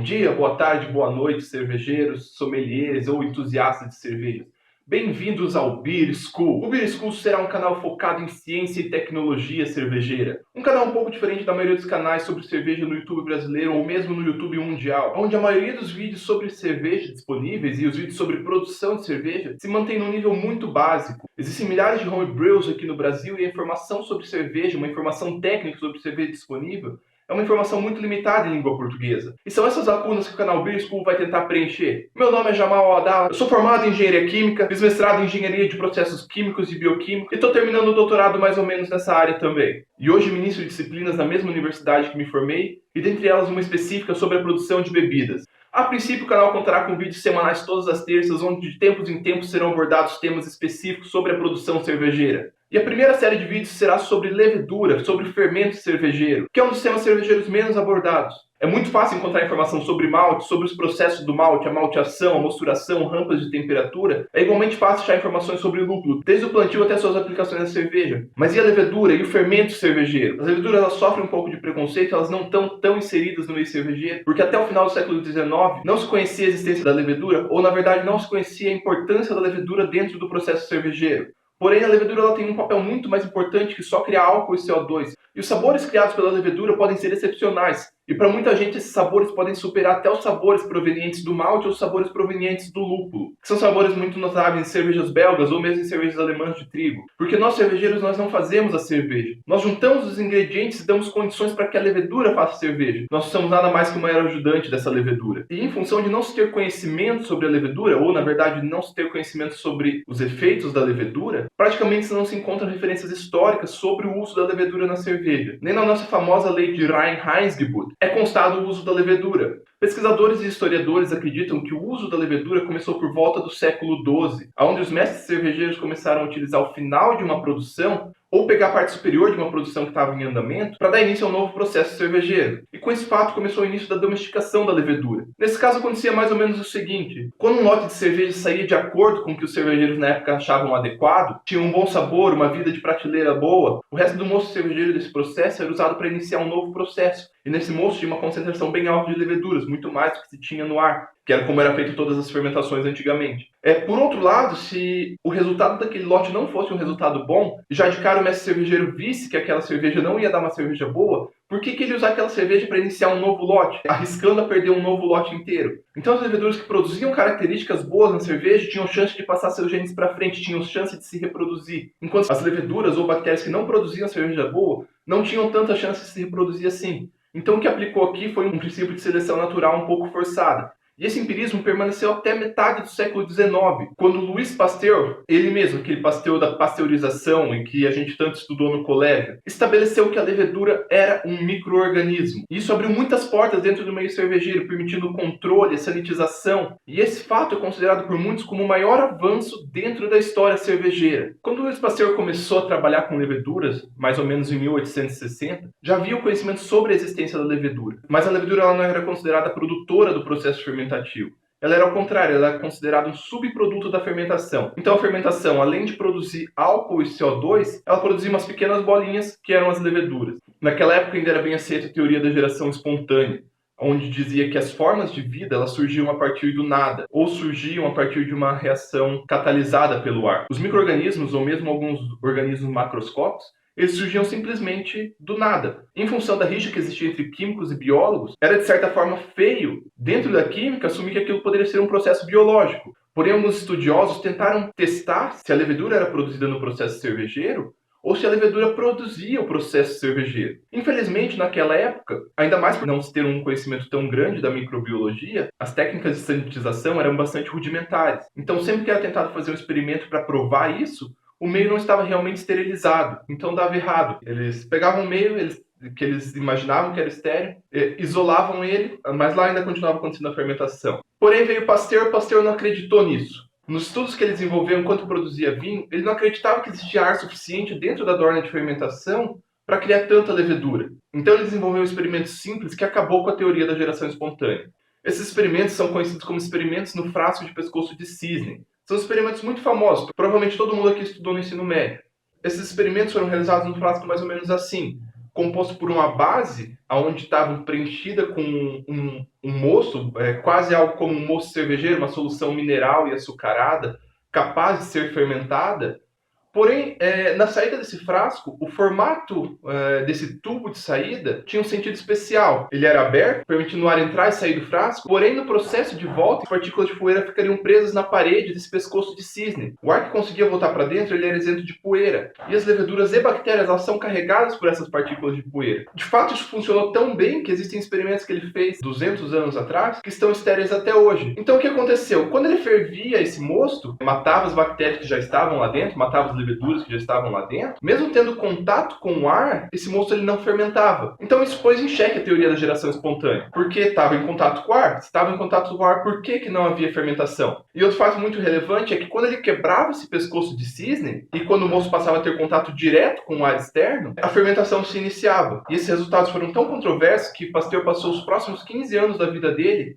dia, boa tarde, boa noite, cervejeiros, sommeliers ou entusiastas de cerveja. Bem-vindos ao Beer School. O Beer School será um canal focado em ciência e tecnologia cervejeira. Um canal um pouco diferente da maioria dos canais sobre cerveja no YouTube brasileiro ou mesmo no YouTube mundial, onde a maioria dos vídeos sobre cerveja disponíveis e os vídeos sobre produção de cerveja se mantém num nível muito básico. Existem milhares de homebrews aqui no Brasil e a informação sobre cerveja, uma informação técnica sobre cerveja disponível, é uma informação muito limitada em língua portuguesa. E são essas lacunas que o canal Beer School vai tentar preencher. Meu nome é Jamal Adal, eu sou formado em Engenharia Química, fiz mestrado em Engenharia de Processos Químicos e Bioquímica e estou terminando o doutorado mais ou menos nessa área também. E hoje ministro disciplinas na mesma universidade que me formei, e dentre elas uma específica sobre a produção de bebidas. A princípio, o canal contará com vídeos semanais todas as terças, onde de tempos em tempos serão abordados temas específicos sobre a produção cervejeira. E a primeira série de vídeos será sobre levedura, sobre fermento cervejeiro, que é um dos temas cervejeiros menos abordados. É muito fácil encontrar informação sobre malte, sobre os processos do malte, a malteação, a mosturação, rampas de temperatura. É igualmente fácil achar informações sobre lúpulo, desde o plantio até suas aplicações na cerveja. Mas e a levedura e o fermento cervejeiro? As leveduras elas sofrem um pouco de preconceito, elas não estão tão inseridas no meio cervejeiro, porque até o final do século XIX não se conhecia a existência da levedura, ou na verdade não se conhecia a importância da levedura dentro do processo cervejeiro. Porém, a levedura ela tem um papel muito mais importante que só criar álcool e CO2. E os sabores criados pela levedura podem ser excepcionais. E para muita gente, esses sabores podem superar até os sabores provenientes do malte ou os sabores provenientes do lúpulo, que são sabores muito notáveis em cervejas belgas ou mesmo em cervejas alemãs de trigo. Porque nós cervejeiros nós não fazemos a cerveja. Nós juntamos os ingredientes e damos condições para que a levedura faça a cerveja. Nós somos nada mais que uma mera ajudante dessa levedura. E em função de não se ter conhecimento sobre a levedura, ou na verdade não se ter conhecimento sobre os efeitos da levedura, praticamente não se encontram referências históricas sobre o uso da levedura na cerveja. Nem na nossa famosa lei de Reinheitsgebot é constado o uso da levedura. Pesquisadores e historiadores acreditam que o uso da levedura começou por volta do século XII, onde os mestres cervejeiros começaram a utilizar o final de uma produção ou pegar a parte superior de uma produção que estava em andamento para dar início a um novo processo cervejeiro. E com esse fato começou o início da domesticação da levedura. Nesse caso acontecia mais ou menos o seguinte: quando um lote de cerveja saía de acordo com o que os cervejeiros na época achavam adequado, tinha um bom sabor, uma vida de prateleira boa, o resto do mosto cervejeiro desse processo era usado para iniciar um novo processo. E nesse mosto tinha uma concentração bem alta de leveduras, muito mais do que se tinha no ar, que era como era feito todas as fermentações antigamente. Por outro lado, se o resultado daquele lote não fosse um resultado bom, já de cara o mestre cervejeiro visse que aquela cerveja não ia dar uma cerveja boa, por que ele ia usar aquela cerveja para iniciar um novo lote, arriscando a perder um novo lote inteiro? Então as leveduras que produziam características boas na cerveja tinham chance de passar seus genes para frente, tinham chance de se reproduzir. Enquanto as leveduras ou bactérias que não produziam cerveja boa não tinham tanta chance de se reproduzir assim. Então o que aplicou aqui foi um princípio de seleção natural um pouco forçada. E esse empirismo permaneceu até metade do século XIX, quando Louis Pasteur, ele mesmo, aquele Pasteur da pasteurização e que a gente tanto estudou no colégio, estabeleceu que a levedura era um micro-organismo. E isso abriu muitas portas dentro do meio cervejeiro, permitindo o controle, a sanitização. E esse fato é considerado por muitos como o maior avanço dentro da história cervejeira. Quando Louis Pasteur começou a trabalhar com leveduras, mais ou menos em 1860, já havia o conhecimento sobre a existência da levedura. Mas a levedura ela não era considerada produtora do processo fermentativo. Ela era ao contrário, ela era considerada um subproduto da fermentação. Então a fermentação, além de produzir álcool e CO2, ela produzia umas pequenas bolinhas que eram as leveduras. Naquela época ainda era bem aceita a teoria da geração espontânea, onde dizia que as formas de vida elas surgiam a partir do nada, ou surgiam a partir de uma reação catalisada pelo ar. Os micro-organismos, ou mesmo alguns organismos macroscópicos, eles surgiam simplesmente do nada. Em função da rixa que existia entre químicos e biólogos, era de certa forma feio, dentro da química, assumir que aquilo poderia ser um processo biológico. Porém, alguns estudiosos tentaram testar se a levedura era produzida no processo cervejeiro ou se a levedura produzia o processo cervejeiro. Infelizmente, naquela época, ainda mais por não se ter um conhecimento tão grande da microbiologia, as técnicas de sanitização eram bastante rudimentares. Então, sempre que era tentado fazer um experimento para provar isso, o meio não estava realmente esterilizado, então dava errado. Eles pegavam o meio que eles imaginavam que era estéril, isolavam ele, mas lá ainda continuava acontecendo a fermentação. Porém veio Pasteur não acreditou nisso. Nos estudos que ele desenvolveu enquanto produzia vinho, ele não acreditava que existia ar suficiente dentro da dorna de fermentação para criar tanta levedura. Então ele desenvolveu um experimento simples que acabou com a teoria da geração espontânea. Esses experimentos são conhecidos como experimentos no frasco de pescoço de cisne. São experimentos muito famosos, provavelmente todo mundo aqui estudou no ensino médio. Esses experimentos foram realizados num frasco mais ou menos assim, composto por uma base onde estava preenchida com um mosto, quase algo como um mosto cervejeiro, uma solução mineral e açucarada, capaz de ser fermentada. Porém, na saída desse frasco, o formato desse tubo de saída tinha um sentido especial. Ele era aberto, permitindo o ar entrar e sair do frasco, porém no processo de volta, as partículas de poeira ficariam presas na parede desse pescoço de cisne. O ar que conseguia voltar para dentro, ele era isento de poeira. E as leveduras e bactérias, elas são carregadas por essas partículas de poeira. De fato, isso funcionou tão bem que existem experimentos que ele fez 200 anos atrás, que estão estéreis até hoje. Então o que aconteceu? Quando ele fervia esse mosto, matava as bactérias que já estavam lá dentro, matava as leveduras que já estavam lá dentro, mesmo tendo contato com o ar, esse mosto ele não fermentava. Então isso pôs em xeque a teoria da geração espontânea. Porque estava em contato com o ar? Se estava em contato com o ar, por que não havia fermentação? E outro fato muito relevante é que quando ele quebrava esse pescoço de cisne, e quando o mosto passava a ter contato direto com o ar externo, a fermentação se iniciava. E esses resultados foram tão controversos que Pasteur passou os próximos 15 anos da vida dele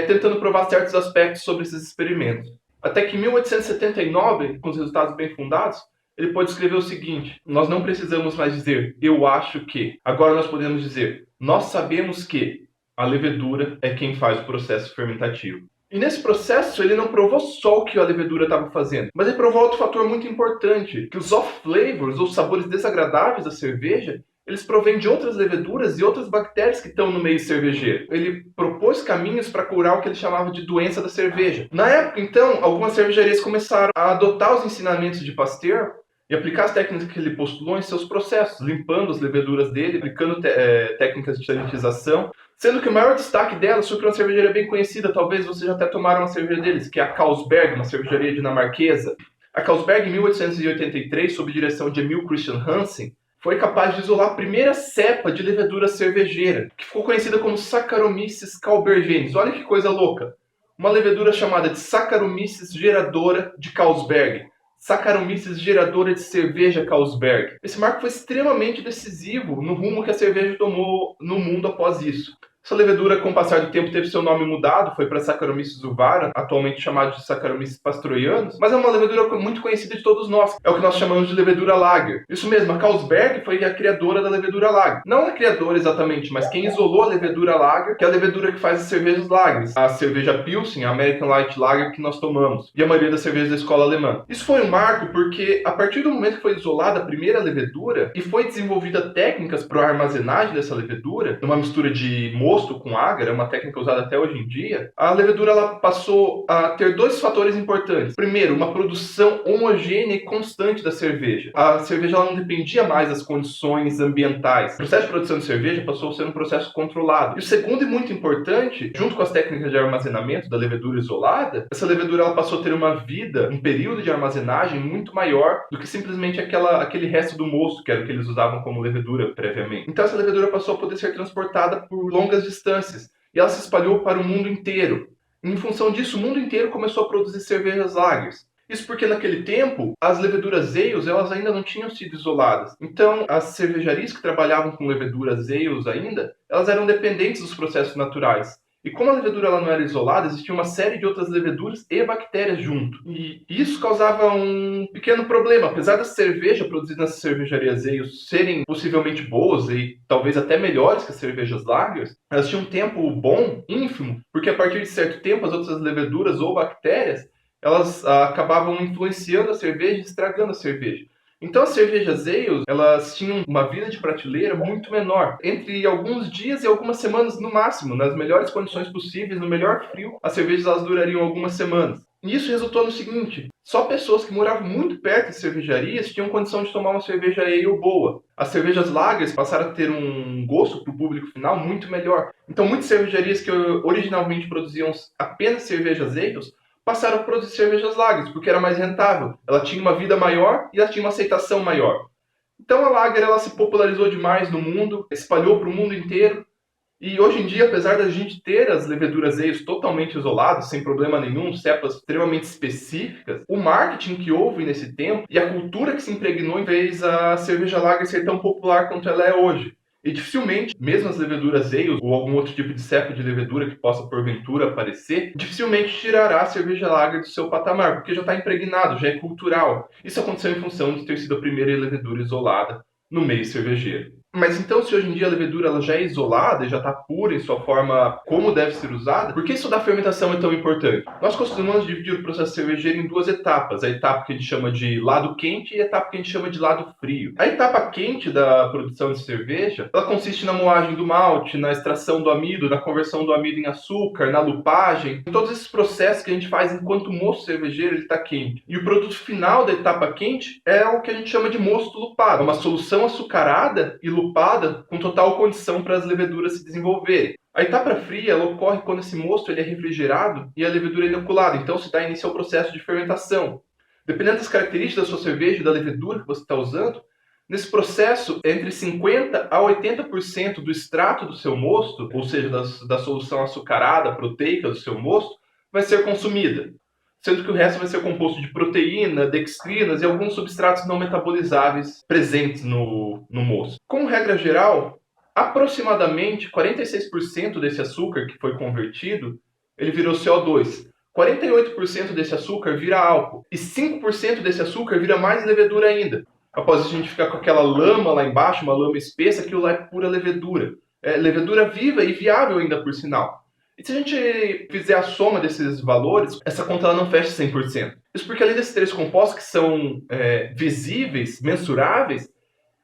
tentando provar certos aspectos sobre esses experimentos. Até que em 1879, com os resultados bem fundados, ele pode escrever o seguinte: nós não precisamos mais dizer eu acho que. Agora nós podemos dizer nós sabemos que a levedura é quem faz o processo fermentativo. E nesse processo ele não provou só o que a levedura estava fazendo, mas ele provou outro fator muito importante, que os off-flavors, ou sabores desagradáveis da cerveja, eles provêm de outras leveduras e outras bactérias que estão no meio cervejeiro. Ele propôs caminhos para curar o que ele chamava de doença da cerveja. Na época, então, algumas cervejarias começaram a adotar os ensinamentos de Pasteur e aplicar as técnicas que ele postulou em seus processos, limpando as leveduras dele, aplicando técnicas de sanitização, sendo que o maior destaque delas foi para uma cervejaria bem conhecida, talvez vocês já até tomaram uma cerveja deles, que é a Carlsberg, uma cervejaria dinamarquesa. A Carlsberg, em 1883, sob direção de Emil Christian Hansen, foi capaz de isolar a primeira cepa de levedura cervejeira, que ficou conhecida como Saccharomyces carlsbergensis. Olha que coisa louca! Uma levedura chamada de Saccharomyces geradora de Carlsberg. Saccharomyces geradora de cerveja Carlsberg. Esse marco foi extremamente decisivo no rumo que a cerveja tomou no mundo após isso. Essa levedura, com o passar do tempo, teve seu nome mudado, foi para Saccharomyces uvara, atualmente chamado de Saccharomyces pastroianus, mas é uma levedura muito conhecida de todos nós. É o que nós chamamos de levedura lager. Isso mesmo, a Carlsberg foi a criadora da levedura lager. Não a criadora exatamente, mas quem isolou a levedura lager, que é a levedura que faz as cervejas lagers. A cerveja Pilsen, a American Light Lager que nós tomamos, e a maioria das cervejas da escola alemã. Isso foi um marco porque, a partir do momento que foi isolada a primeira levedura e foi desenvolvida técnicas para a armazenagem dessa levedura, numa mistura de mosto com agar, é uma técnica usada até hoje em dia, a levedura ela passou a ter dois fatores importantes. Primeiro, uma produção homogênea e constante da cerveja. A cerveja ela não dependia mais das condições ambientais. O processo de produção de cerveja passou a ser um processo controlado. E o segundo e muito importante, junto com as técnicas de armazenamento da levedura isolada, essa levedura ela passou a ter uma vida, um período de armazenagem muito maior do que simplesmente aquele resto do mosto, que era o que eles usavam como levedura previamente. Então essa levedura passou a poder ser transportada por longas distâncias e ela se espalhou para o mundo inteiro. Em função disso, o mundo inteiro começou a produzir cervejas lagers. Isso porque naquele tempo, as leveduras ales elas ainda não tinham sido isoladas. Então, as cervejarias que trabalhavam com leveduras ales ainda, elas eram dependentes dos processos naturais. E como a levedura ela não era isolada, existia uma série de outras leveduras e bactérias junto. E isso causava um pequeno problema. Apesar da cerveja produzida nessas cervejarias ales serem possivelmente boas e talvez até melhores que as cervejas lagers, elas tinham um tempo bom, ínfimo, porque a partir de certo tempo as outras leveduras ou bactérias elas acabavam influenciando a cerveja e estragando a cerveja. Então as cervejas ales, elas tinham uma vida de prateleira muito menor. Entre alguns dias e algumas semanas no máximo, nas melhores condições possíveis, no melhor frio, as cervejas elas durariam algumas semanas. E isso resultou no seguinte: só pessoas que moravam muito perto de cervejarias tinham condição de tomar uma cerveja ale boa. As cervejas lagers passaram a ter um gosto para o público final muito melhor. Então muitas cervejarias que originalmente produziam apenas cervejas ales passaram a produzir cervejas lagers, porque era mais rentável. Ela tinha uma vida maior e ela tinha uma aceitação maior. Então a lager ela se popularizou demais no mundo, espalhou para o mundo inteiro. E hoje em dia, apesar da gente ter as leveduras ales totalmente isoladas, sem problema nenhum, cepas extremamente específicas, o marketing que houve nesse tempo e a cultura que se impregnou fez a cerveja lager ser tão popular quanto ela é hoje. E dificilmente, mesmo as leveduras ales ou algum outro tipo de cepa de levedura que possa porventura aparecer, dificilmente tirará a cerveja lager do seu patamar, porque já está impregnado, já é cultural. Isso aconteceu em função de ter sido a primeira levedura isolada no meio cervejeiro. Mas então, se hoje em dia a levedura ela já é isolada e já está pura em sua forma como deve ser usada, por que isso da fermentação é tão importante? Nós costumamos dividir o processo cervejeiro em duas etapas. A etapa que a gente chama de lado quente e a etapa que a gente chama de lado frio. A etapa quente da produção de cerveja, ela consiste na moagem do malte, na extração do amido, na conversão do amido em açúcar, na lupagem, em todos esses processos que a gente faz enquanto o mosto cervejeiro está quente. E o produto final da etapa quente é o que a gente chama de mosto lupado, uma solução açucarada e lupada com total condição para as leveduras se desenvolverem. A etapa fria ela ocorre quando esse mosto ele é refrigerado e a levedura é inoculada, então se dá início ao processo de fermentação. Dependendo das características da sua cerveja e da levedura que você está usando, nesse processo, entre 50% a 80% do extrato do seu mosto, ou seja, da solução açucarada, proteica do seu mosto, vai ser consumida, sendo que o resto vai ser composto de proteína, dextrinas e alguns substratos não metabolizáveis presentes no mosto. Como regra geral, aproximadamente 46% desse açúcar que foi convertido, ele virou CO2. 48% desse açúcar vira álcool e 5% desse açúcar vira mais levedura ainda. Após a gente ficar com aquela lama lá embaixo, uma lama espessa, aquilo lá é pura levedura. É levedura viva e viável ainda por sinal. E se a gente fizer a soma desses valores, essa conta ela não fecha 100%. Isso porque além desses três compostos que são visíveis, mensuráveis,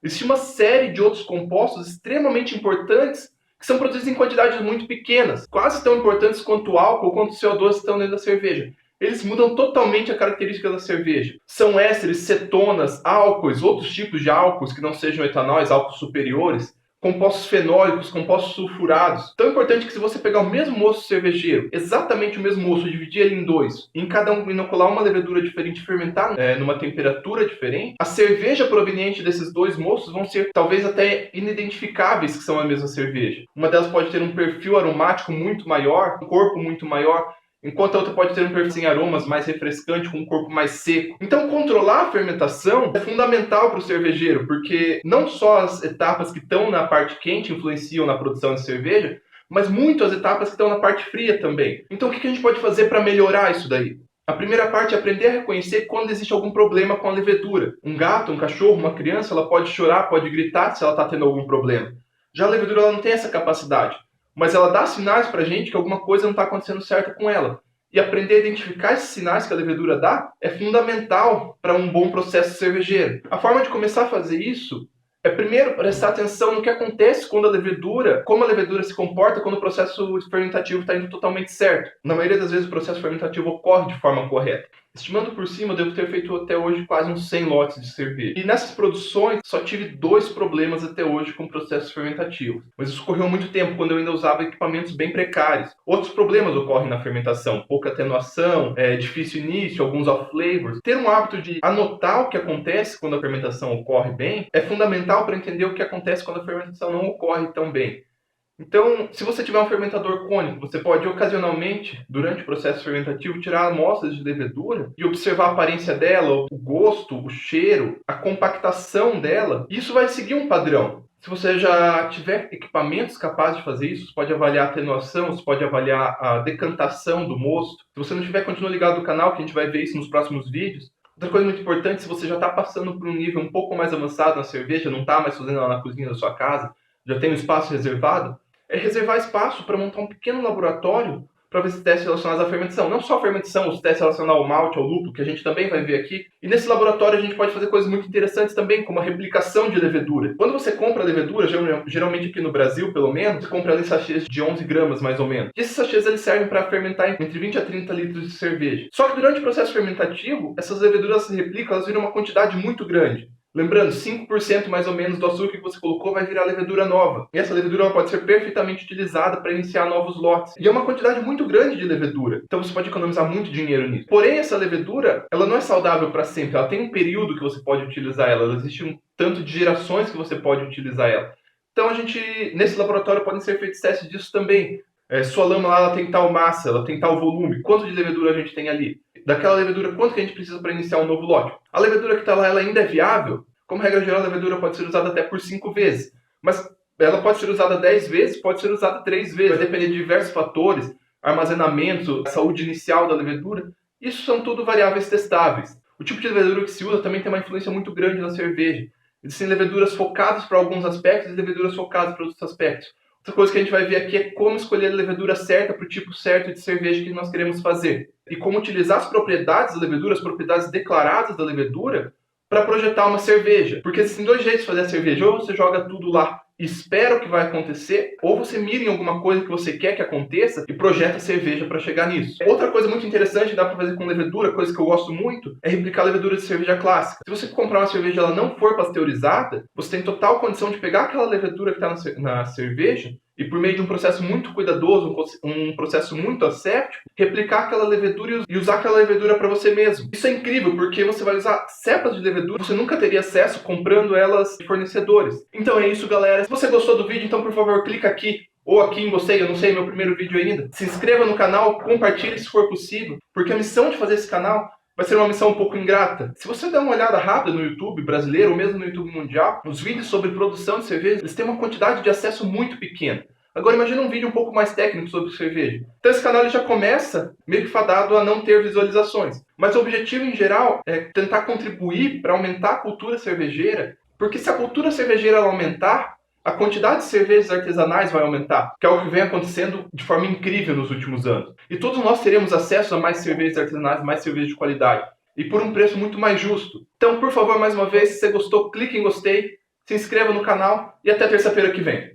existe uma série de outros compostos extremamente importantes que são produzidos em quantidades muito pequenas, quase tão importantes quanto o álcool, quanto o CO2 estão dentro da cerveja. Eles mudam totalmente a característica da cerveja. São ésteres, cetonas, álcoois, outros tipos de álcoois que não sejam etanóis, álcoois superiores, compostos fenólicos, compostos sulfurados. Tão importante que se você pegar o mesmo mosto cervejeiro, exatamente o mesmo mosto, dividir ele em dois, e em cada um inocular uma levedura diferente, fermentar numa temperatura diferente, a cerveja proveniente desses dois mostos vão ser talvez até inidentificáveis que são a mesma cerveja. Uma delas pode ter um perfil aromático muito maior, um corpo muito maior, enquanto a outra pode ter um perfil sem aromas, mais refrescante, com um corpo mais seco. Então, controlar a fermentação é fundamental para o cervejeiro, porque não só as etapas que estão na parte quente influenciam na produção de cerveja, mas muito as etapas que estão na parte fria também. Então, o que a gente pode fazer para melhorar isso daí? A primeira parte é aprender a reconhecer quando existe algum problema com a levedura. Um gato, um cachorro, uma criança, ela pode chorar, pode gritar se ela está tendo algum problema. Já a levedura ela não tem essa capacidade. Mas ela dá sinais para a gente que alguma coisa não está acontecendo certo com ela. E aprender a identificar esses sinais que a levedura dá é fundamental para um bom processo cervejeiro. A forma de começar a fazer isso é primeiro prestar atenção no que acontece quando a levedura, como a levedura se comporta quando o processo fermentativo está indo totalmente certo. Na maioria das vezes o processo fermentativo ocorre de forma correta. Estimando por cima, eu devo ter feito até hoje quase uns 100 lotes de cerveja. E nessas produções, só tive 2 problemas até hoje com processos fermentativos. Mas isso ocorreu há muito tempo, quando eu ainda usava equipamentos bem precários. Outros problemas ocorrem na fermentação. Pouca atenuação, difícil início, alguns off-flavors. Ter um hábito de anotar o que acontece quando a fermentação ocorre bem é fundamental para entender o que acontece quando a fermentação não ocorre tão bem. Então, se você tiver um fermentador cônico, você pode ocasionalmente, durante o processo fermentativo, tirar amostras de levedura e observar a aparência dela, o gosto, o cheiro, a compactação dela. Isso vai seguir um padrão. Se você já tiver equipamentos capazes de fazer isso, você pode avaliar a atenuação, você pode avaliar a decantação do mosto. Se você não tiver, continua ligado no canal, que a gente vai ver isso nos próximos vídeos. Outra coisa muito importante, se você já está passando por um nível um pouco mais avançado na cerveja, não está mais fazendo ela na cozinha da sua casa, já tem um espaço reservado, é reservar espaço para montar um pequeno laboratório para ver esses testes relacionados à fermentação. Não só a fermentação, os testes relacionados ao malte, ao lúpulo, que a gente também vai ver aqui. E nesse laboratório a gente pode fazer coisas muito interessantes também, como a replicação de levedura. Quando você compra a levedura, geralmente aqui no Brasil, pelo menos, você compra ela em sachês de 11 gramas, mais ou menos. E esses sachês eles servem para fermentar entre 20 a 30 litros de cerveja. Só que durante o processo fermentativo, essas leveduras se replicam, elas viram uma quantidade muito grande. Lembrando, 5% mais ou menos do açúcar que você colocou vai virar levedura nova. E essa levedura pode ser perfeitamente utilizada para iniciar novos lotes. E é uma quantidade muito grande de levedura. Então você pode economizar muito dinheiro nisso. Porém, essa levedura, ela não é saudável para sempre. Ela tem um período que você pode utilizar ela. Existe um tanto de gerações que você pode utilizar ela. Então nesse laboratório podem ser feitos testes disso também. Sua lama lá, ela tem tal massa, ela tem tal volume. Quanto de levedura a gente tem ali? Daquela levedura, quanto que a gente precisa para iniciar um novo lote? A levedura que está lá, ela ainda é viável? Como regra geral, a levedura pode ser usada até por 5 vezes. Mas ela pode ser usada 10 vezes, pode ser usada 3 vezes. Vai depender de diversos fatores, armazenamento, saúde inicial da levedura. Isso são tudo variáveis testáveis. O tipo de levedura que se usa também tem uma influência muito grande na cerveja. Existem leveduras focadas para alguns aspectos e leveduras focadas para outros aspectos. Outra coisa que a gente vai ver aqui é como escolher a levedura certa para o tipo certo de cerveja que nós queremos fazer. E como utilizar as propriedades da levedura, as propriedades declaradas da levedura, para projetar uma cerveja. Porque existem dois jeitos de fazer a cerveja. Ou você joga tudo lá e espera o que vai acontecer, ou você mira em alguma coisa que você quer que aconteça e projeta a cerveja para chegar nisso. Outra coisa muito interessante que dá para fazer com levedura, coisa que eu gosto muito, é replicar a levedura de cerveja clássica. Se você comprar uma cerveja e ela não for pasteurizada, você tem total condição de pegar aquela levedura que está na cerveja e por meio de um processo muito cuidadoso, um processo muito asséptico, replicar aquela levedura e usar aquela levedura para você mesmo. Isso é incrível, porque você vai usar cepas de levedura, você nunca teria acesso comprando elas de fornecedores. Então é isso, galera. Se você gostou do vídeo, então por favor clica aqui ou aqui em gostei, eu não sei, meu primeiro vídeo ainda. Se inscreva no canal, compartilhe se for possível, porque a missão de fazer esse canal vai ser uma missão um pouco ingrata. Se você der uma olhada rápida no YouTube brasileiro, ou mesmo no YouTube mundial, os vídeos sobre produção de cerveja, eles têm uma quantidade de acesso muito pequena. Agora imagina um vídeo um pouco mais técnico sobre cerveja. Então esse canal ele já começa meio que fadado a não ter visualizações. Mas o objetivo em geral é tentar contribuir para aumentar a cultura cervejeira, porque se a cultura cervejeira ela aumentar, a quantidade de cervejas artesanais vai aumentar, que é algo que vem acontecendo de forma incrível nos últimos anos. E todos nós teremos acesso a mais cervejas artesanais, mais cervejas de qualidade, e por um preço muito mais justo. Então, por favor, mais uma vez, se você gostou, clique em gostei, se inscreva no canal e até terça-feira que vem.